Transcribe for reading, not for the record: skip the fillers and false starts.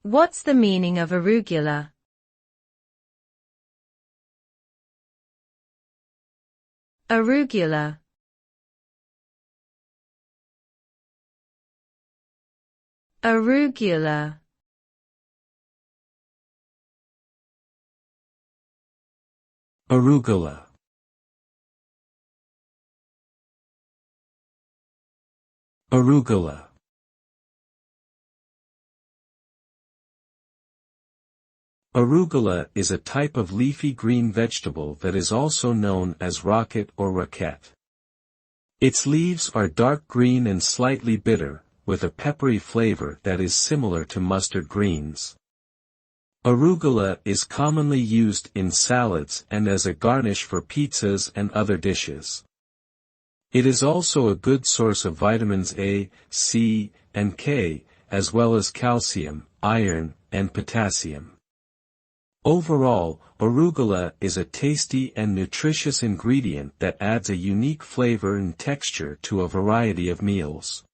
What's the meaning of arugula? Arugula. Arugula. Arugula. Arugula. Arugula is a type of leafy green vegetable that is also known as rocket or roquette. Its leaves are dark green and slightly bitter, with a peppery flavor that is similar to mustard greens. Arugula is commonly used in salads and as a garnish for pizzas and other dishes. It is also a good source of vitamins A, C, and K, as well as calcium, iron, and potassium. Overall, arugula is a tasty and nutritious ingredient that adds a unique flavor and texture to a variety of meals.